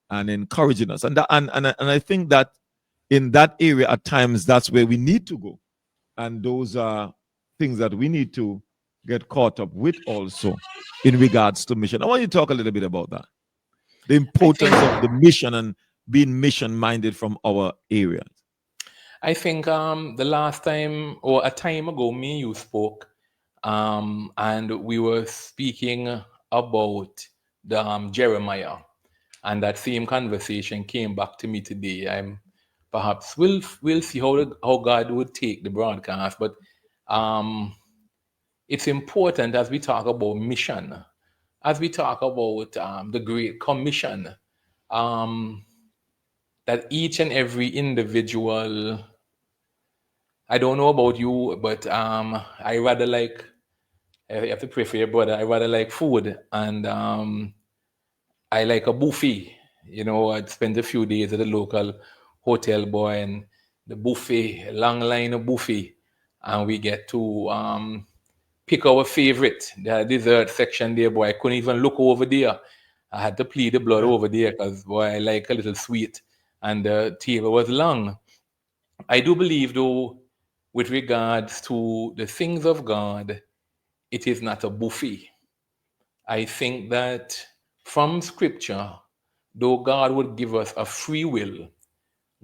and encouraging us. And I think that in that area, at times, that's where we need to go. And those are things that we need to get caught up with also in regards to mission. I want you to talk a little bit about that. The I think importance of the mission and being mission minded from our areas. the last time or a time ago, me and you spoke, and we were speaking about the Jeremiah, and that same conversation came back to me today. I'm perhaps we'll see how God would take the broadcast, but um, it's important as we talk about mission, as we talk about the Great Commission, um, that each and every individual. I don't know about you, but I rather like. I have to pray for your brother. I rather like food, and I like a buffet. You know, I'd spend a few days at a local hotel, boy, and the buffet, long line of buffet, and we get to pick our favorite. The dessert section there, boy. I couldn't even look over there. I had to plead the blood over there because, boy, I like a little sweet, and the table was long. I do believe, though, with regards to the things of God, it is not a buffet. I think that from scripture, though God would give us a free will,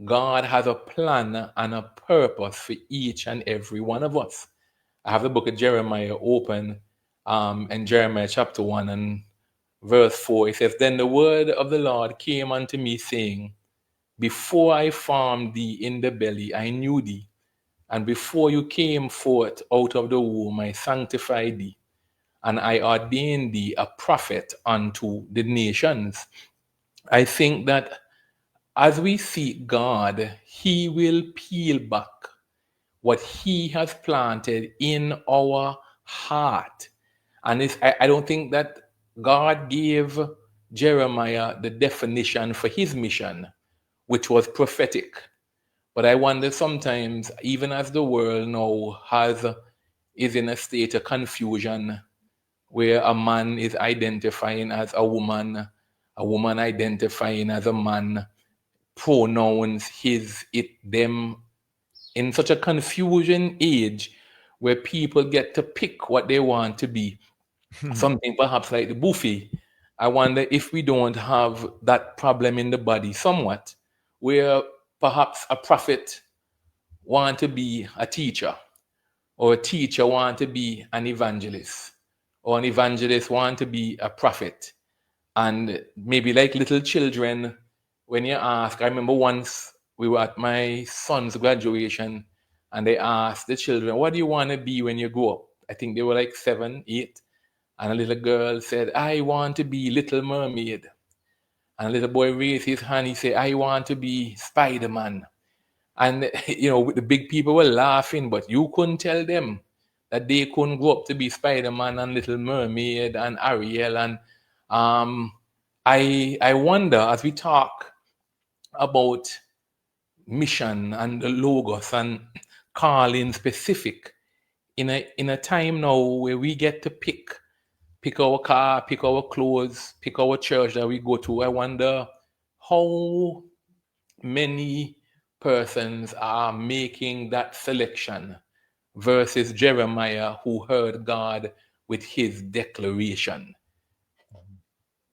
God has a plan and a purpose for each and every one of us. I have the book of Jeremiah open, in Jeremiah chapter 1 and verse 4. It says, Then the word of the Lord came unto me, saying, Before I formed thee in the belly, I knew thee. And before you came forth out of the womb, I sanctified thee, and I ordained thee a prophet unto the nations. I think that as we seek God, He will peel back what He has planted in our heart. And I don't think that God gave Jeremiah the definition for his mission, which was prophetic. But I wonder sometimes, even as the world now is in a state of confusion, where a man is identifying as a woman identifying as a man, pronouns his, it, them, in such a confusion age where people get to pick what they want to be, something perhaps like the buffet. I wonder if we don't have that problem in the body somewhat, where perhaps a prophet want to be a teacher, or a teacher want to be an evangelist, or an evangelist want to be a prophet. And maybe like little children, when you ask, I remember once we were at my son's graduation, and they asked the children, what do you want to be when you grow up? I think they were like 7, 8. And a little girl said, I want to be Little Mermaid. And a little boy raised his hand, he said, I want to be Spider-Man. And, the big people were laughing, but you couldn't tell them that they couldn't grow up to be Spider-Man and Little Mermaid and Ariel. And I wonder, as we talk about mission and the logos and calling specific, in a time now where we get to pick our car, pick our clothes, pick our church that we go to, I wonder how many persons are making that selection versus Jeremiah, who heard God with his declaration.